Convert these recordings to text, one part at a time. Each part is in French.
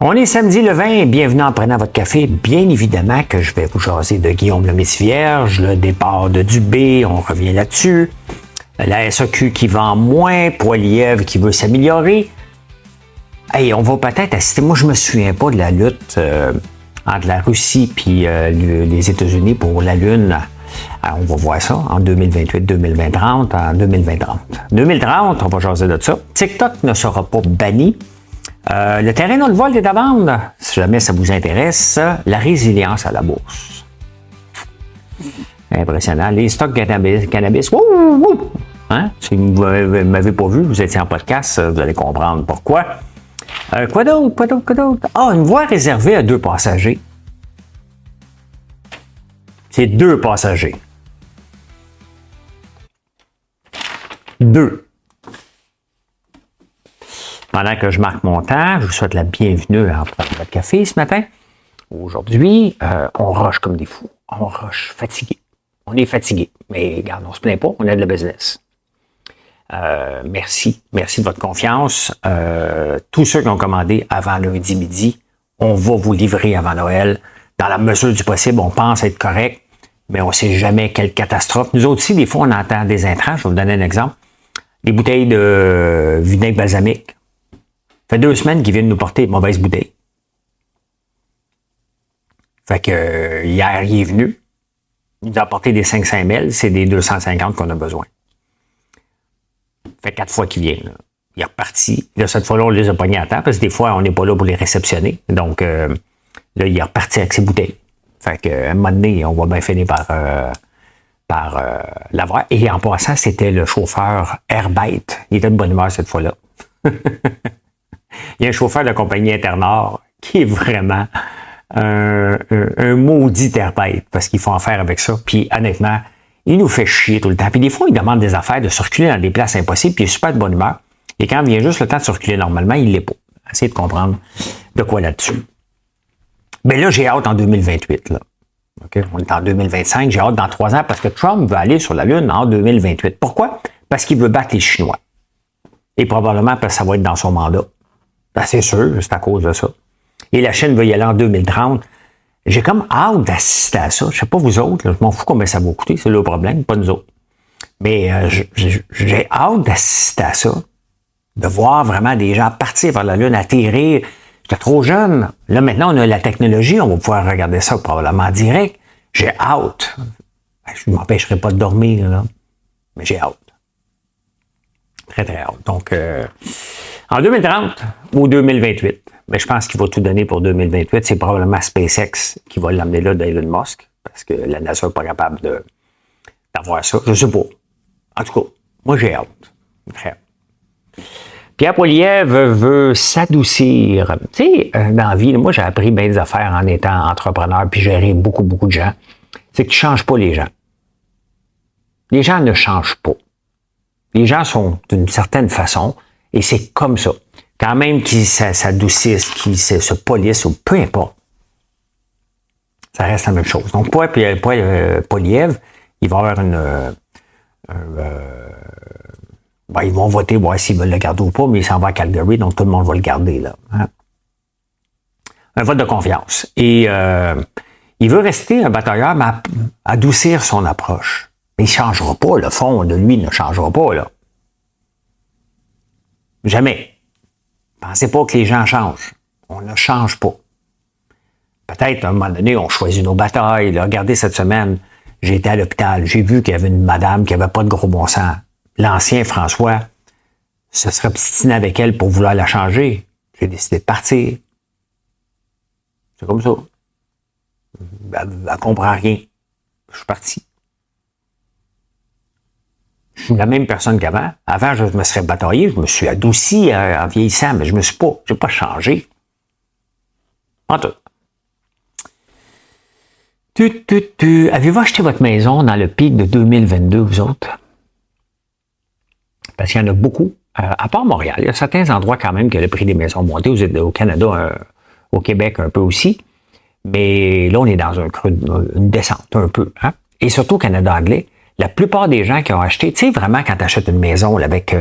On est samedi le 20, bienvenue en prenant votre café. Bien évidemment que je vais vous jaser de Guillaume Lemaitre-Vierge, le départ de Dubé, on revient là-dessus. La SAQ qui vend moins, Poilievre qui veut s'améliorer. Hey, on va peut-être assister, moi je me souviens pas de la lutte entre la Russie et les États-Unis pour la Lune. Alors, on va voir ça en 2028, 2030, en 2030. 2030, on va jaser de ça. TikTok ne sera pas banni. Le terrain dans le vol est à vendre, si jamais ça vous intéresse. La résilience à la bourse. Impressionnant. Les stocks cannabis. Wouh, wouh. Hein? Si vous ne m'avez pas vu, vous étiez en podcast, vous allez comprendre pourquoi. Quoi d'autre? Ah, une voie réservée à 2 passagers. C'est 2 passagers. 2. Pendant que je marque mon temps, je vous souhaite la bienvenue à votre café ce matin. Aujourd'hui, on rush comme des fous. On rush fatigué. On est fatigué. Mais regarde, on se plaint pas, on a de la business. Merci de votre confiance. Tous ceux qui ont commandé avant lundi midi, on va vous livrer avant Noël. Dans la mesure du possible, on pense être correct, mais on ne sait jamais quelle catastrophe. Nous autres aussi, des fois, on entend des intrants. Je vais vous donner un exemple. Des bouteilles de vinaigre balsamique. Ça fait 2 semaines qu'ils viennent nous porter de mauvaises bouteilles. Fait que hier, il est venu. Il nous a apporté des 500 ml. C'est des 250 qu'on a besoin. Fait 4 fois qu'il vient. Là. Il est reparti. Là, cette fois-là, on les a pognés à temps parce que des fois, on n'est pas là pour les réceptionner. Donc, là, il est reparti avec ses bouteilles. Fait qu'à un moment donné, on va bien finir par l'avoir. Et en passant, c'était le chauffeur Airbite. Il était de bonne humeur cette fois-là. Il y a un chauffeur de la compagnie Internord qui est vraiment un maudit Airbite parce qu'ils font affaire avec ça. Puis honnêtement, il nous fait chier tout le temps. Puis des fois, il demande des affaires de circuler dans des places impossibles, puis il est super de bonne humeur. Et quand vient juste le temps de circuler normalement, il l'est pas. Essayez de comprendre de quoi là-dessus. Mais là, j'ai hâte en 2028. Là. Okay? On est en 2025, j'ai hâte dans 3 ans parce que Trump veut aller sur la Lune en 2028. Pourquoi? Parce qu'il veut battre les Chinois. Et probablement parce que ça va être dans son mandat. Ben, c'est sûr, c'est à cause de ça. Et la Chine veut y aller en 2030. J'ai comme hâte d'assister à ça. Je sais pas vous autres, là, je m'en fous combien ça va coûter, c'est le problème, pas nous autres. Mais j'ai hâte d'assister à ça, de voir vraiment des gens partir vers la Lune, atterrir. J'étais trop jeune. Là, maintenant, on a la technologie, on va pouvoir regarder ça probablement en direct. J'ai hâte. Je ne m'empêcherai pas de dormir, là. Mais j'ai hâte. Très, très hâte. Donc, en 2030 ou 2028, mais je pense qu'il va tout donner pour 2028. C'est probablement SpaceX qui va l'amener là d'Elon Musk, parce que la NASA n'est pas capable d'avoir ça. Je ne sais pas. En tout cas, moi, j'ai hâte. Très hâte. Pierre Poilievre veut s'adoucir. Tu sais, dans la vie, moi, j'ai appris bien des affaires en étant entrepreneur puis gérer beaucoup de gens. C'est que tu ne changes pas les gens. Les gens ne changent pas. Les gens sont d'une certaine façon et c'est comme ça. Quand même qu'ils s'adoucissent, qu'ils se polissent ou peu importe, ça reste la même chose. Donc, Poilievre, il va avoir ils vont voter, voir s'ils veulent le garder ou pas, mais il s'en va à Calgary, donc tout le monde va le garder, là. Hein? Un vote de confiance. Et il veut rester un batailleur, mais adoucir son approche. Mais il ne changera pas, le fond de lui ne changera pas, là. Jamais. Pensez pas que les gens changent. On ne change pas. Peut-être, à un moment donné, on choisit nos batailles. Là. Regardez, cette semaine, j'ai été à l'hôpital. J'ai vu qu'il y avait une madame qui n'avait pas de gros bon sens. L'ancien François se serait obstiné avec elle pour vouloir la changer. J'ai décidé de partir. C'est comme ça. Elle comprend rien. Je suis parti. Je suis la même personne qu'avant. Avant, je me serais bataillé, je me suis adouci en vieillissant, mais je n'ai pas changé. En tout. Avez-vous acheté votre maison dans le pic de 2022, vous autres? Parce qu'il y en a beaucoup. À part Montréal, il y a certains endroits quand même que le prix des maisons a monté. Au Canada, au Québec un peu aussi. Mais là, on est dans un creux, une descente un peu. Hein? Et surtout au Canada anglais, la plupart des gens qui ont acheté, tu sais vraiment quand tu achètes une maison là, avec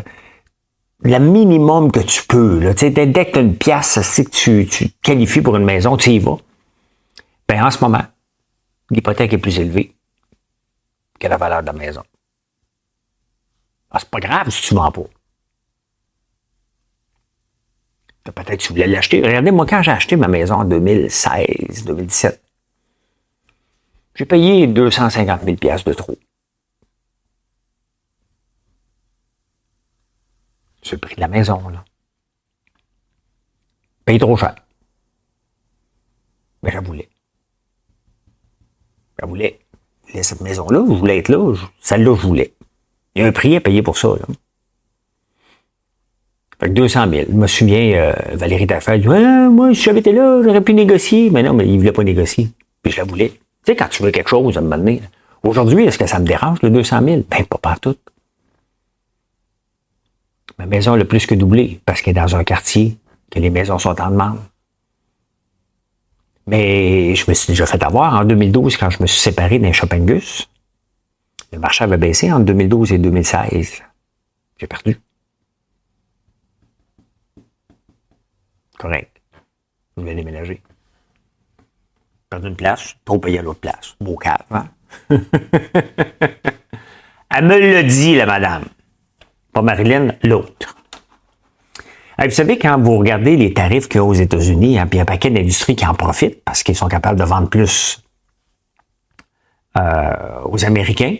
le minimum que tu peux. Là. Dès que tu as une pièce, c'est que tu te qualifies pour une maison, tu y vas. Ben, en ce moment, l'hypothèque est plus élevée que la valeur de la maison. Ah, c'est pas grave si tu ne vends pas. Peut-être que tu voulais l'acheter. Regardez, moi, quand j'ai acheté ma maison en 2016, 2017, j'ai payé 250 000 $ de trop. C'est le prix de la maison, là. Paye trop cher. Mais je voulais. Je voulais cette maison-là, je voulais être là, celle-là, je voulais. Il y a un prix à payer pour ça, là. Fait que 200 000. Je me souviens, Valérie Taffel dit moi, si j'avais été là, j'aurais pu négocier. Mais non, mais il ne voulait pas négocier. Puis je la voulais. Tu sais, quand tu veux quelque chose, à un moment donné. Aujourd'hui, est-ce que ça me dérange, le 200 000? Ben, pas partout. Ma maison a plus que doublé, parce qu'elle est dans un quartier, que les maisons sont en demande. Mais je me suis déjà fait avoir en 2012, quand je me suis séparé d'un Shoppingus. Le marché avait baissé entre 2012 et 2016. J'ai perdu. Correct. Je voulais déménager. Perdu une place, trop payé à l'autre place. Beau cave, hein? Elle me l'a dit, la madame. Pas Marilyn, l'autre. Vous savez, quand vous regardez les tarifs qu'il y a aux États-Unis, hein, puis il y a un paquet d'industries qui en profitent parce qu'ils sont capables de vendre plus aux Américains.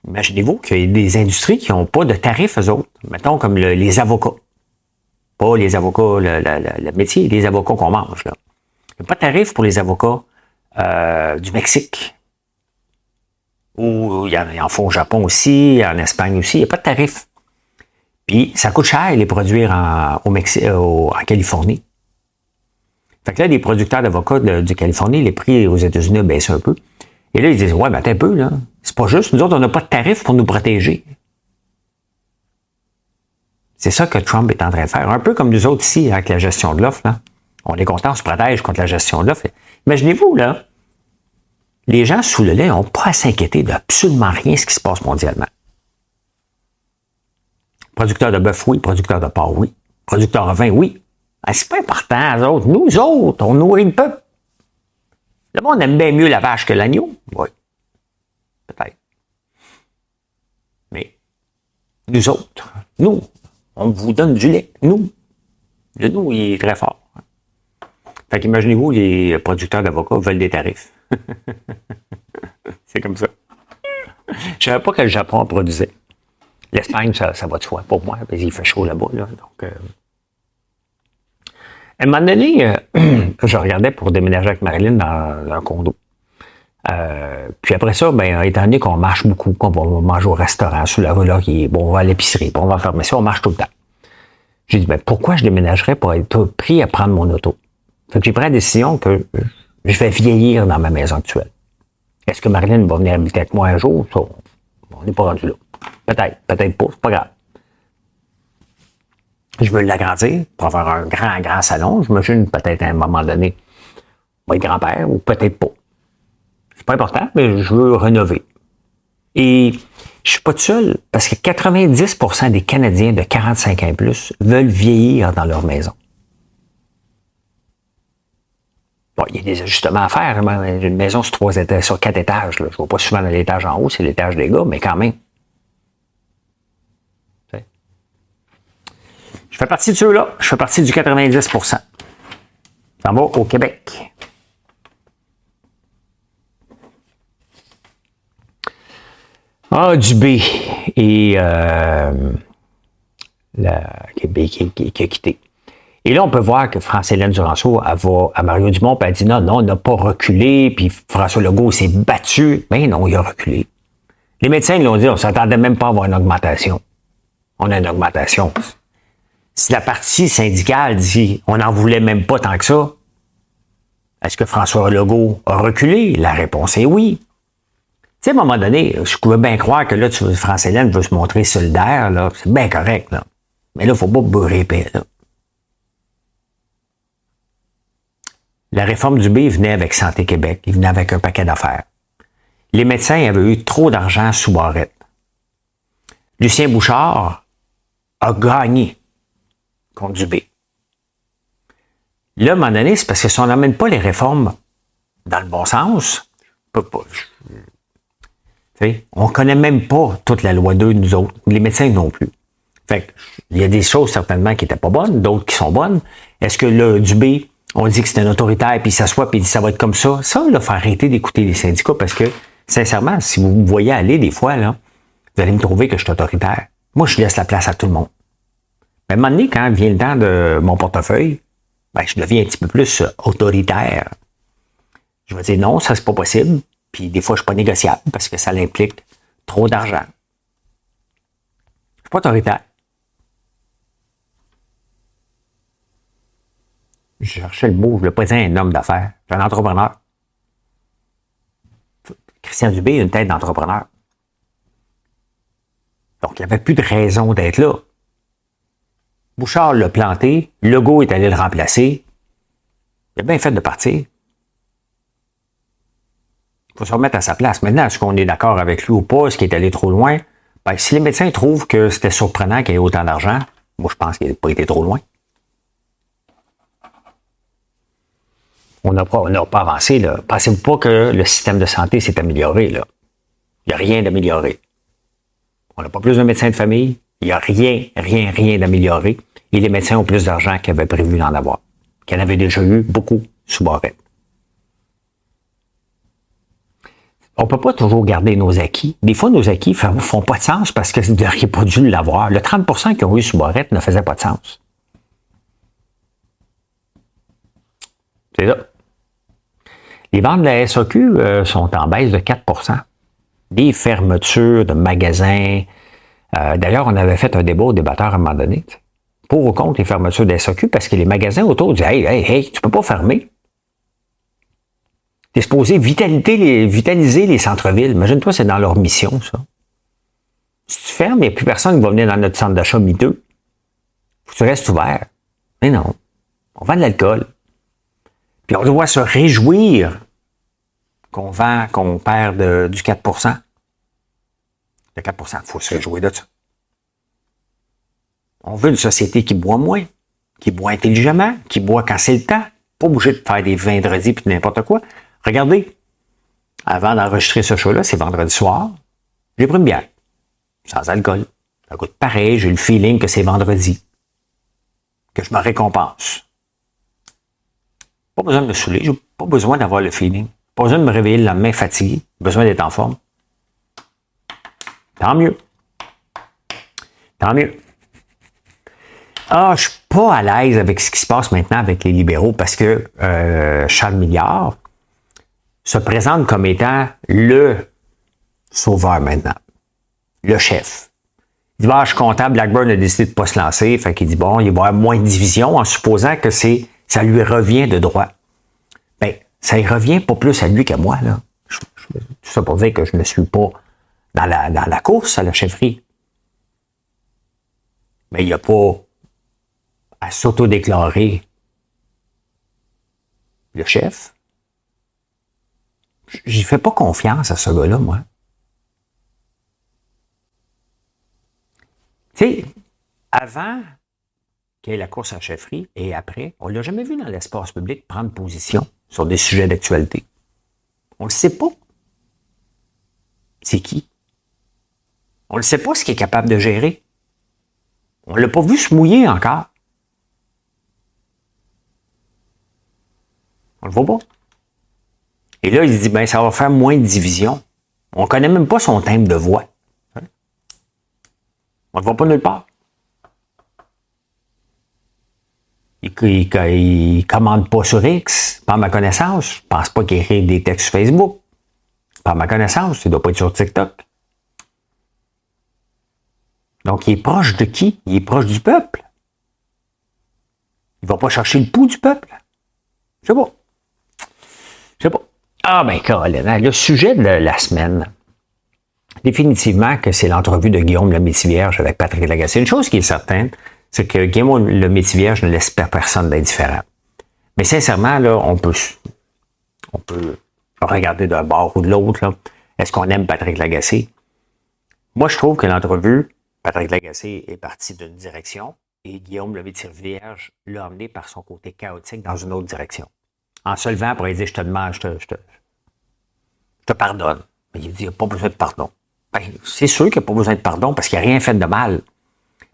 Imaginez-vous qu'il y a des industries qui n'ont pas de tarifs, eux autres. Mettons comme les avocats. Pas les avocats, le métier, les avocats qu'on mange. Là. Il n'y a pas de tarif pour les avocats du Mexique. Ou il y en faut au Japon aussi, en Espagne aussi. Il n'y a pas de tarif. Puis ça coûte cher les produire en Californie. Fait que là, les producteurs d'avocats de Californie, les prix aux États-Unis baissent un peu. Et là, ils disent, ouais, ben attends un peu, là. C'est pas juste, nous autres, on n'a pas de tarif pour nous protéger. C'est ça que Trump est en train de faire. Un peu comme nous autres ici, avec la gestion de l'offre, là. On est content, on se protège contre la gestion de l'offre. Imaginez-vous, là, les gens sous le lait n'ont pas à s'inquiéter d'absolument rien ce qui se passe mondialement. Producteurs de bœuf, oui. Producteurs de porc, oui. Producteurs de vin, oui. Ben, c'est pas important, eux autres. Nous autres, on nourrit le peuple. Le monde aime bien mieux la vache que l'agneau. Oui. Peut-être. Mais, nous autres, nous, on vous donne du lait. Nous. Le nous, il est très fort. Fait qu'imaginez-vous, les producteurs d'avocats veulent des tarifs. C'est comme ça. Je savais pas que le Japon produisait. L'Espagne, ça va de soi pour moi, parce qu'il fait chaud là-bas. Là, donc, à un moment donné, je regardais pour déménager avec Marilyn dans un condo. Puis après ça, ben, étant donné qu'on marche beaucoup, qu'on va manger au restaurant, sur la rue là, on va à l'épicerie, puis on va faire mais ça, on marche tout le temps. J'ai dit, ben, pourquoi je déménagerais pour être pris à prendre mon auto? Fait que j'ai pris la décision que je vais vieillir dans ma maison actuelle. Est-ce que Marilyn va venir habiter avec moi un jour? Ça, on n'est pas rendu là. Peut-être, peut-être pas, c'est pas grave. Je veux l'agrandir pour avoir un grand salon. J'imagine peut-être à un moment donné, va être grand-père ou peut-être pas. C'est pas important, mais je veux rénover. Et je suis pas tout seul, parce que 90% des Canadiens de 45 ans et plus veulent vieillir dans leur maison. Bon, il y a des ajustements à faire. Une maison sur 4 étages. Là. Je ne vais pas souvent dans l'étage en haut, c'est l'étage des gars, mais quand même. Je fais partie de ceux-là. Je fais partie du 90%. Ça va au Québec. A du B et qui a quitté. Et là, on peut voir que France-Hélène Duranceau, elle va à Mario Dumont, puis elle dit non, on n'a pas reculé, puis François Legault s'est battu. Ben non, il a reculé. Les médecins l'ont dit, on ne s'attendait même pas à avoir une augmentation. On a une augmentation. Si la partie syndicale dit on n'en voulait même pas tant que ça, est-ce que François Legault a reculé? La réponse est oui. Tu sais, à un moment donné, je pouvais bien croire que là, France-Hélène veut se montrer solidaire, là. C'est bien correct, là. Mais là, il ne faut pas beurrer épais, là. La réforme du B venait avec Santé Québec. Il venait avec un paquet d'affaires. Les médecins avaient eu trop d'argent sous barrette. Lucien Bouchard a gagné contre Dubé. Là, à un moment donné, c'est parce que si on n'amène pas les réformes dans le bon sens, on ne connaît même pas toute la loi 2, nous autres. Les médecins non plus. Fait que, il y a des choses certainement qui n'étaient pas bonnes, d'autres qui sont bonnes. Est-ce que le Dubé, on dit que c'est un autoritaire, puis il s'assoit, puis il dit ça va être comme ça? Ça, il faut arrêter d'écouter les syndicats parce que, sincèrement, si vous me voyez aller des fois, là, vous allez me trouver que je suis autoritaire. Moi, je laisse la place à tout le monde. Mais à un moment donné, quand vient le temps de mon portefeuille, ben, je deviens un petit peu plus autoritaire. Je vais dire non, ça c'est pas possible. Puis des fois, je suis pas négociable parce que ça implique trop d'argent. Je suis pas autoritaire. Je cherchais le mot, je voulais pas dire un homme d'affaires. Je suis un entrepreneur. Christian Dubé a une tête d'entrepreneur. Donc, il n'y avait plus de raison d'être là. Bouchard l'a planté, Legault est allé le remplacer. Il a bien fait de partir. Il faut se remettre à sa place. Maintenant, est-ce qu'on est d'accord avec lui ou pas? Est-ce qu'il est allé trop loin? Ben, si les médecins trouvent que c'était surprenant qu'il y ait autant d'argent, moi, je pense qu'il n'a pas été trop loin. On n'a pas avancé, là. Pensez-vous pas que le système de santé s'est amélioré, là? Il n'y a rien d'amélioré. On n'a pas plus de médecins de famille. Il n'y a rien d'amélioré. Et les médecins ont plus d'argent qu'ils avaient prévu d'en avoir. Qu'il y en avait déjà eu beaucoup sous Barrette. On ne peut pas toujours garder nos acquis. Des fois, nos acquis ne font pas de sens parce que vous n'auriez pas dû l'avoir. Le 30% qu'ils ont eu sous Barrette ne faisait pas de sens. C'est là. Les ventes de la SAQ sont en baisse de 4%. Des fermetures de magasins. D'ailleurs, on avait fait un débat au débatteur à un moment donné. Pour ou contre les fermetures de la SAQ parce que les magasins autour disaient Hey, tu peux pas fermer. T'es supposé vitaliser les centres-villes. Imagine-toi, c'est dans leur mission, ça. Si tu fermes, il n'y a plus personne qui va venir dans notre centre d'achat miteux. Faut que tu restes ouvert. Mais non. On vend de l'alcool. Puis on doit se réjouir qu'on perd du 4%. Le 4%, il faut se réjouir de ça. On veut une société qui boit moins, qui boit intelligemment, qui boit quand c'est le temps. Pas obligé de faire des vendredis puis n'importe quoi. Regardez, avant d'enregistrer ce show-là, c'est vendredi soir, j'ai pris une bière, sans alcool. Ça goûte pareil, j'ai le feeling que c'est vendredi, que je me récompense. Pas besoin de me saouler, j'ai pas besoin d'avoir le feeling. Pas besoin de me réveiller le lendemain fatigué, besoin d'être en forme. Tant mieux. Tant mieux. Ah, je suis pas à l'aise avec ce qui se passe maintenant avec les libéraux parce que Charles Milliard se présente comme étant le sauveur maintenant, le chef. Il dit, je suis content, Blackburn a décidé de ne pas se lancer, fait qu'il dit, bon, il va y avoir moins de division en supposant que ça lui revient de droit. Ben, ça y revient pas plus à lui qu'à moi, là. Tout ça pour dire que je ne suis pas dans la course à la chefferie. Mais il n'y a pas à s'auto-déclarer le chef. J'y fais pas confiance à ce gars-là, moi. Tu sais, avant qu'il y ait la course à la chefferie et après, on ne l'a jamais vu dans l'espace public prendre position sur des sujets d'actualité. On ne le sait pas. C'est qui? On ne sait pas ce qu'il est capable de gérer. On ne l'a pas vu se mouiller encore. On le voit pas. Et là, il dit, ben, ça va faire moins de division. On ne connaît même pas son timbre de voix. On ne le voit pas nulle part. Il commande pas sur X, par ma connaissance. Je pense pas qu'il écrive des textes sur Facebook. Par ma connaissance, il doit pas être sur TikTok. Donc, il est proche de qui? Il est proche du peuple. Il va pas chercher le pouls du peuple. Je sais pas. Je sais pas. Ah ben, Caroline, le sujet de la semaine, définitivement que c'est l'entrevue de Guillaume le Métivierge avec Patrick Lagacé. Une chose qui est certaine, c'est que Guillaume le Métivierge ne laisse personne d'indifférent. Mais sincèrement, là, on peut regarder d'un bord ou de l'autre. Est-ce qu'on aime Patrick Lagacé? Moi, je trouve que l'entrevue Patrick Lagacé est parti d'une direction et Guillaume Levé-Tirvierge l'a emmené par son côté chaotique dans une autre direction. En se levant pour lui dire, je te demande, je te pardonne. Mais il dit, il n'y a pas besoin de pardon. Ben, c'est sûr qu'il n'y a pas besoin de pardon parce qu'il n'a rien fait de mal.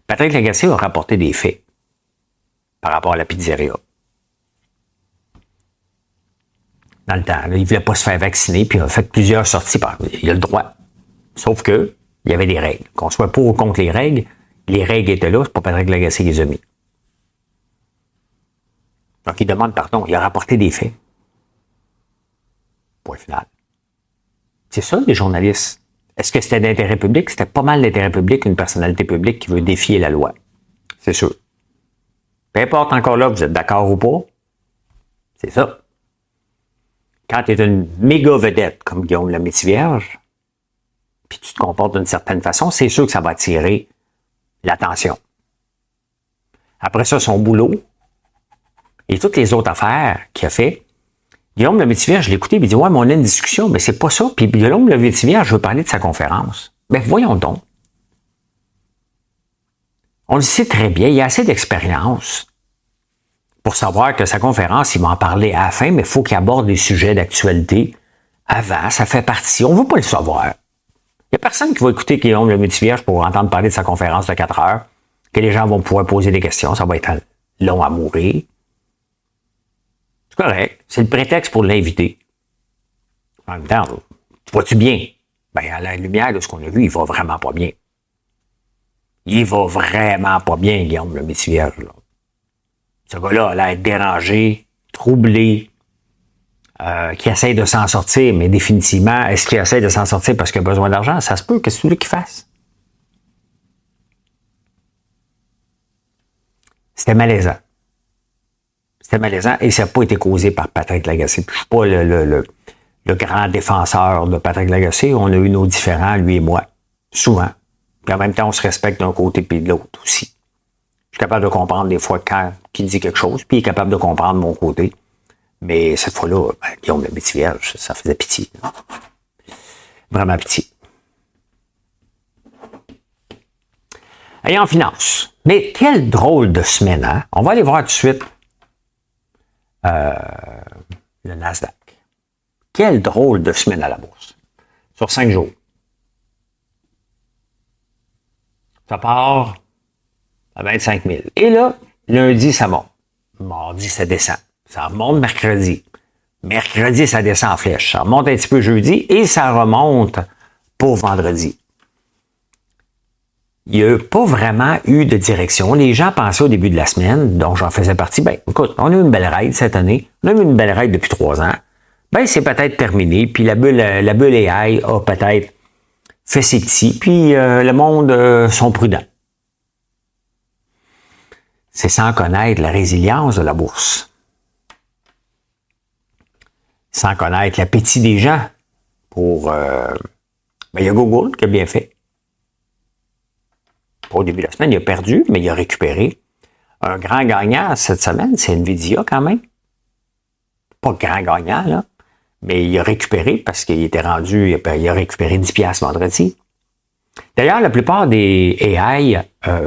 Patrick Lagacé a rapporté des faits par rapport à la pizzeria. Dans le temps, là, il ne voulait pas se faire vacciner, puis il a fait plusieurs sorties. Il a le droit. Sauf que il y avait des règles. Qu'on soit pour ou contre les règles étaient là, c'est pas Patrick Lagacé qui les a mis. Donc, il demande pardon. Il a rapporté des faits. Point final. C'est ça, les journalistes. Est-ce que c'était d'intérêt public? C'était pas mal d'intérêt public, une personnalité publique qui veut défier la loi. C'est sûr. Peu importe encore là, vous êtes d'accord ou pas, c'est ça. Quand tu es une méga vedette comme Guillaume Levé-Tirvierge, puis tu te comportes d'une certaine façon, c'est sûr que ça va attirer l'attention. Après ça, son boulot et toutes les autres affaires qu'il a fait, Guillaume Levé-Tirvierge, je l'ai écouté, il me dit, ouais, mais on a une discussion, mais c'est pas ça. Puis Guillaume Levé-Tirvierge, je veux parler de sa conférence. Ben, voyons donc. On le sait très bien, il y a assez d'expérience pour savoir que sa conférence, il va en parler à la fin, mais il faut qu'il aborde des sujets d'actualité avant, ça fait partie. On ne veut pas le savoir. Il n'y a personne qui va écouter Guillaume Levé-Tirvierge pour entendre parler de sa conférence de 4 heures, que les gens vont pouvoir poser des questions, ça va être long à mourir. C'est correct, c'est le prétexte pour l'inviter. En même temps, vas-tu bien? Ben, à la lumière de ce qu'on a vu, il va vraiment pas bien. Il va vraiment pas bien, Guillaume Levé-Tirvierge, là. Ce gars-là a l'air dérangé, troublé, qui essaie de s'en sortir, mais définitivement, est-ce qu'il essaie de s'en sortir parce qu'il a besoin d'argent? Ça se peut, qu'est-ce que tu veux qu'il fasse? C'était malaisant. C'était malaisant et ça n'a pas été causé par Patrick Lagacé. Je ne suis pas le grand défenseur de Patrick Lagacé. On a eu nos différends, lui et moi, souvent. Puis en même temps, on se respecte d'un côté puis de l'autre aussi. Je suis capable de comprendre des fois quand il dit quelque chose, puis il est capable de comprendre mon côté. Mais cette fois-là, Guillaume Levé-Tirvierge, ça faisait pitié. Vraiment pitié. Et en finance. Mais quelle drôle de semaine, hein? On va aller voir tout de suite le Nasdaq. Quelle drôle de semaine à la bourse. Sur 5 jours. Ça part à 25 000. Et là, lundi, ça monte. Mardi, ça descend. Ça remonte mercredi. Mercredi, ça descend en flèche. Ça remonte un petit peu jeudi et ça remonte pour vendredi. Il n'y a pas vraiment eu de direction. Les gens pensaient au début de la semaine, dont j'en faisais partie, ben écoute, on a eu une belle ride cette année. On a eu une belle ride depuis 3 ans. Ben c'est peut-être terminé. Puis la bulle AI a peut-être fait ses petits. Puis le monde sont prudents. C'est sans connaître la résilience de la bourse. Sans connaître l'appétit des gens pour... il y a Google qui a bien fait. Au début de la semaine, il a perdu, mais il a récupéré. Un grand gagnant cette semaine, c'est Nvidia quand même. Pas grand gagnant, là. Mais il a récupéré parce qu'il était rendu... Il a récupéré 10 piastres vendredi. D'ailleurs, la plupart des AI,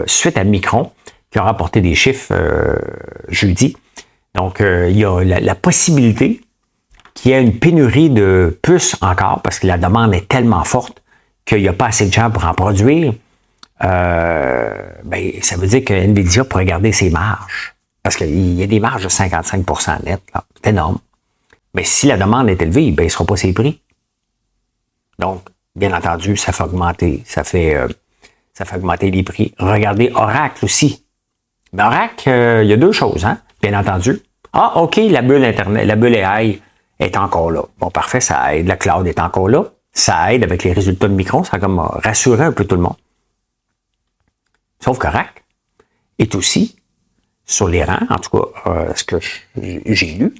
suite à Micron, qui ont rapporté des chiffres jeudi. Donc, il y a la possibilité qu'il y ait une pénurie de puces encore, parce que la demande est tellement forte qu'il n'y a pas assez de gens pour en produire. Ça veut dire que Nvidia pourrait garder ses marges. Parce qu'il y a des marges de 55% net. Là. C'est énorme. Mais si la demande est élevée, il ne baissera pas ses prix. Donc, bien entendu, ça fait augmenter. Ça fait augmenter les prix. Regardez Oracle aussi. Mais Oracle, il y a 2 choses, hein? Bien entendu. Ah, OK, la bulle Internet, la bulle AI est encore là. Bon, parfait, ça aide. La cloud est encore là. Ça aide avec les résultats de Micron. Ça a comme rassuré un peu tout le monde. Sauf qu'Oracle est aussi sur les rangs, en tout cas, ce que j'ai lu,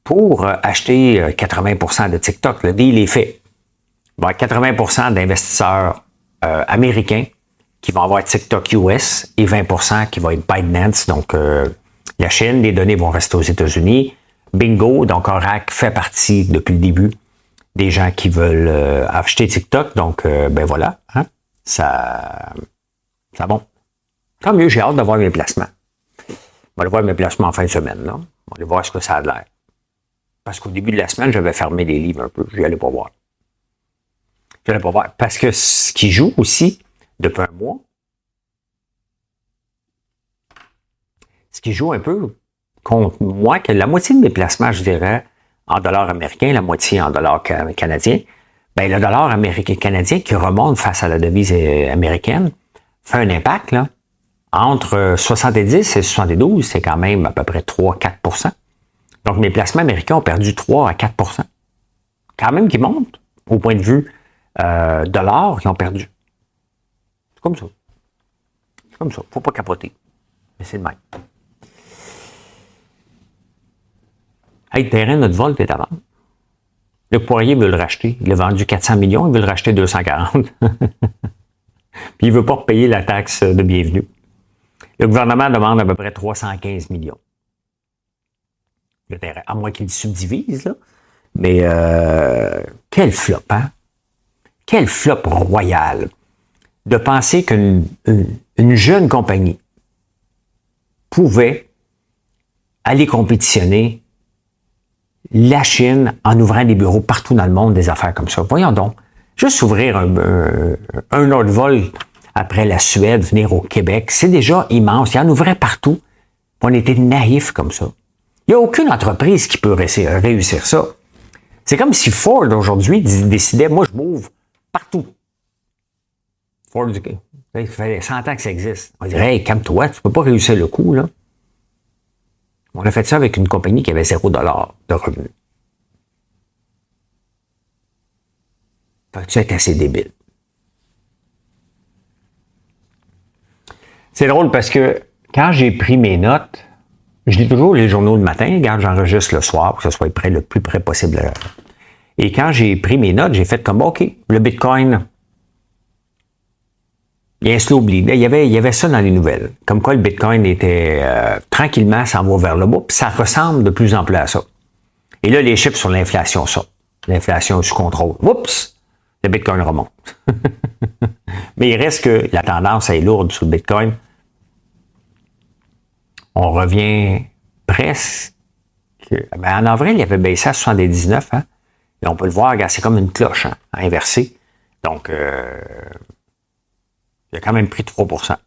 pour acheter 80% de TikTok. Le deal est fait. Il va y avoir 80% d'investisseurs américains qui vont avoir TikTok US et 20% qui vont être ByteDance, donc la Chine. Les données vont rester aux États-Unis. Bingo, donc Oracle fait partie depuis le début des gens qui veulent acheter TikTok. Donc, voilà, hein, ça Ça bon. Tant mieux, j'ai hâte de voir mes placements. On va aller voir mes placements en fin de semaine. Là. On va aller voir ce que ça a l'air. Parce qu'au début de la semaine, j'avais fermé les livres un peu. Je n'allais pas voir. Je n'allais pas voir. Parce que ce qui joue aussi, depuis un mois, ce qui joue un peu contre moi, que la moitié de mes placements, je dirais, en dollars américains, la moitié en dollars canadiens, ben le dollar américain-canadien qui remonte face à la devise américaine fait un impact, là. Entre 70 et 72, c'est quand même à peu près 3-4 %. Donc, mes placements américains ont perdu 3 à 4 %. Quand même qui montent, au point de vue dollars, qui ont perdu. C'est comme ça. C'est comme ça. Faut pas capoter. Mais c'est le même. Hey, le terrain, notre vol est à vendre. Le Poirier veut le racheter. Il a vendu 400 millions, il veut le racheter 240. Puis il ne veut pas payer la taxe de bienvenue. Le gouvernement demande à peu près 315 millions. Le terrain, à moins qu'il le subdivise, là. Mais quel flop, hein? Quel flop royal de penser qu'une jeune compagnie pouvait aller compétitionner la Chine en ouvrant des bureaux partout dans le monde, des affaires comme ça. Voyons donc. Juste ouvrir un autre vol après la Suède, venir au Québec, c'est déjà immense. Il y en ouvrait partout. On était naïfs comme ça. Il n'y a aucune entreprise qui peut réussir ça. C'est comme si Ford, aujourd'hui, décidait, moi, je m'ouvre partout. Ford, il fait 100 ans que ça existe. On dirait, hey, calme-toi, tu ne peux pas réussir le coup, là. On a fait ça avec une compagnie qui avait 0 $ de revenus. Fait que ça est assez débile. C'est drôle parce que quand j'ai pris mes notes, je lis toujours les journaux le matin, regarde, j'enregistre le soir pour que ce soit prêt le plus près possible. Et quand j'ai pris mes notes, j'ai fait comme, OK, le Bitcoin, il y a un slow bleed. Il y avait ça dans les nouvelles. Comme quoi le Bitcoin était tranquillement s'en va vers le bas, puis ça ressemble de plus en plus à ça. Et là, les chiffres sur l'inflation sortent. L'inflation est sous contrôle. Oups! Le Bitcoin remonte. Mais il reste que la tendance est lourde sur le Bitcoin. On revient presque. Ben, en avril, il avait baissé à 79, hein? Et on peut le voir, regarde, c'est comme une cloche, hein, inversée. Donc, il a quand même pris 3 %.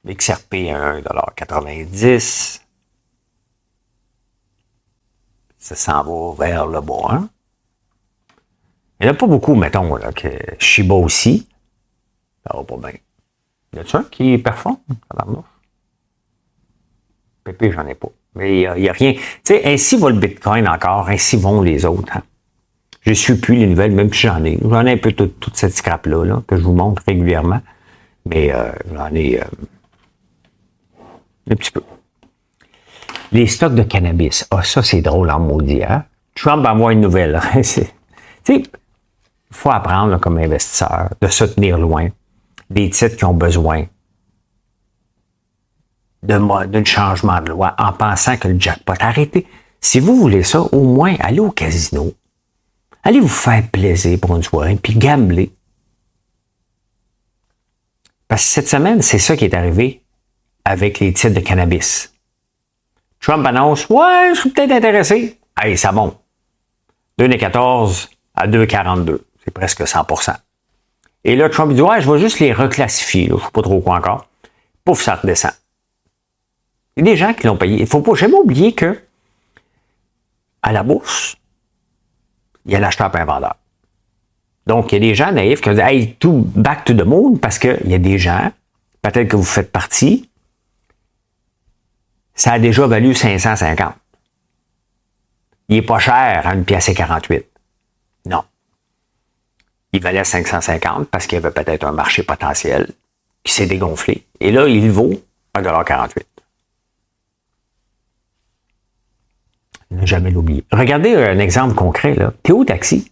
XRP à 1,90 $. Ça s'en va vers le bas, hein? Il n'y en a pas beaucoup, mettons, là, que Shiba aussi. Ça va pas bien. Y a-t-il un qui performe? Pépé, j'en ai pas. Mais il n'y a rien. Tu sais, ainsi va le Bitcoin encore, ainsi vont les autres. Hein. Je ne suis plus les nouvelles, même si j'en ai. J'en ai un peu toute cette scrap-là, là, que je vous montre régulièrement. Mais j'en ai un petit peu. Les stocks de cannabis. Ah, ça, c'est drôle en maudit. Hein? Trump envoie une nouvelle. Tu sais, il faut apprendre là, comme investisseur de se tenir loin des titres qui ont besoin d'un changement de loi en pensant que le jackpot. Arrêtez. Si vous voulez ça, au moins, allez au casino. Allez vous faire plaisir pour une soirée, puis gambler. Parce que cette semaine, c'est ça qui est arrivé avec les titres de cannabis. Trump annonce, ouais, je suis peut-être intéressé. Hey, ça monte. 2,14 à 2,42. C'est presque 100 %. Et là, Trump dit, ouais, je vais juste les reclassifier. Là. Je ne sais pas trop quoi encore. Pouf, ça redescend. Il y a des gens qui l'ont payé. Il ne faut pas jamais oublier que à la bourse, il y a l'acheteur et un vendeur. Donc, il y a des gens naïfs qui disent, hey, tout back to the moon, parce qu'il y a des gens, peut-être que vous faites partie, ça a déjà valu 550. Il n'est pas cher à 1,48 $. Non. Il valait 550 parce qu'il y avait peut-être un marché potentiel qui s'est dégonflé. Et là, il vaut 1,48 $. Ne jamais l'oublier. Regardez un exemple concret, là. Théo Taxi.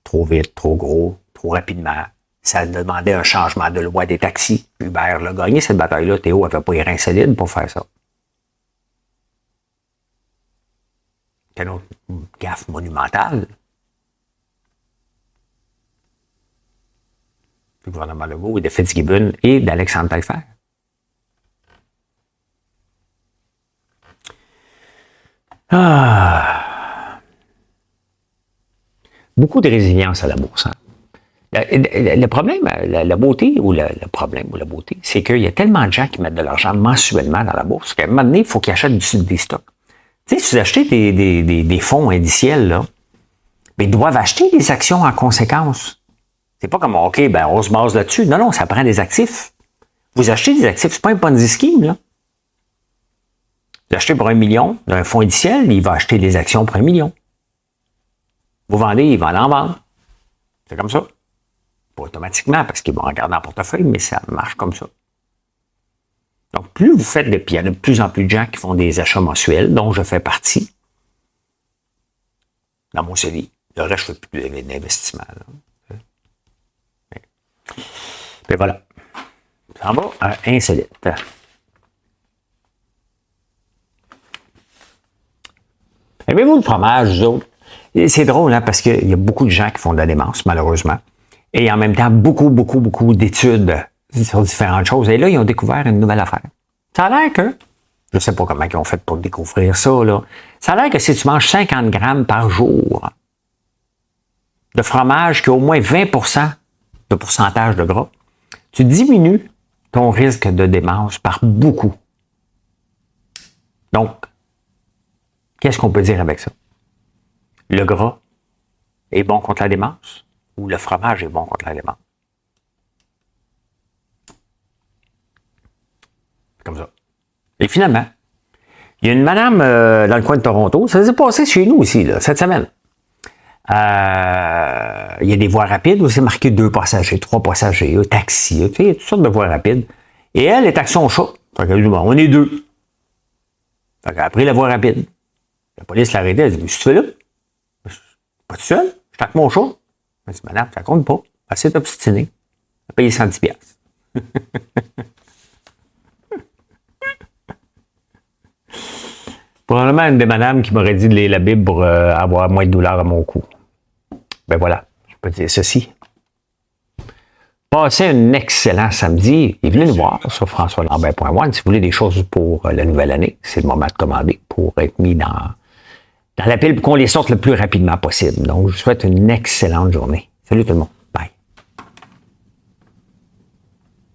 Trop vite, trop gros, trop rapidement. Ça demandait un changement de loi des taxis. Uber l'a gagné cette bataille-là. Théo n'avait pas les reins solides pour faire ça. C'est une autre gaffe monumentale. du gouvernement Legault et de Fitzgibbon et d'Alexandre Taillefer. Beaucoup de résilience à la bourse. Hein. Le problème, la beauté ou le problème ou la beauté, c'est qu'il y a tellement de gens qui mettent de l'argent mensuellement dans la bourse qu'à un moment donné, il faut qu'ils achètent des stocks. Tu sais, si vous achetez des fonds indiciels, là, ben, ils doivent acheter des actions en conséquence. C'est pas comme, OK, ben, on se base là-dessus. Non, ça prend des actifs. Vous achetez des actifs, c'est pas un Ponzi scheme, là. Vous achetez pour 1 million d'un fonds indiciel, il va acheter des actions pour 1 million. Vous vendez, il va en vendre. C'est comme ça. Pas automatiquement, parce qu'ils vont regarder en portefeuille, mais ça marche comme ça. Donc, plus vous faites de... Puis il y en a de plus en plus de gens qui font des achats mensuels, dont je fais partie. Dans mon CELI. Le reste, je ne fais plus d'investissement. Puis voilà. Ça va à insolite. Aimez-vous le fromage, vous autres? C'est drôle, hein, parce qu'il y a beaucoup de gens qui font de la démence, malheureusement. Et en même temps, beaucoup d'études sur différentes choses. Et là, ils ont découvert une nouvelle affaire. Ça a l'air que, je ne sais pas comment ils ont fait pour découvrir ça, là. Ça a l'air que si tu manges 50 grammes par jour de fromage qui a au moins 20% de pourcentage de gras, tu diminues ton risque de démence par beaucoup. Donc, qu'est-ce qu'on peut dire avec ça? Le gras est bon contre la démence ou le fromage est bon contre la démence? Comme ça. Et finalement, il y a une madame dans le coin de Toronto, ça s'est passé chez nous aussi, là, cette semaine. Il y a des voies rapides où c'est marqué 2 passagers, 3 passagers, un taxi, tu sais, il y a toutes sortes de voies rapides. Et elle est action chat. Fait qu'elle dit, bon, on est 2. Fait qu'elle a pris la voie rapide. La police l'a arrêté, elle dit, qu'est-ce que tu fais là? Pas tout seul, je tape mon chat. Elle dit, madame, ça compte pas. Elle s'est obstinée. Elle a payé 110 $. Probablement une des madames qui m'aurait dit de lire la Bible pour avoir moins de douleur à mon cou. Ben voilà, je peux dire ceci. Passez un excellent samedi et venez nous voir sur françoislambert.one si vous voulez des choses pour la nouvelle année. C'est le moment de commander pour être mis dans la pile pour qu'on les sorte le plus rapidement possible. Donc, je vous souhaite une excellente journée. Salut tout le monde.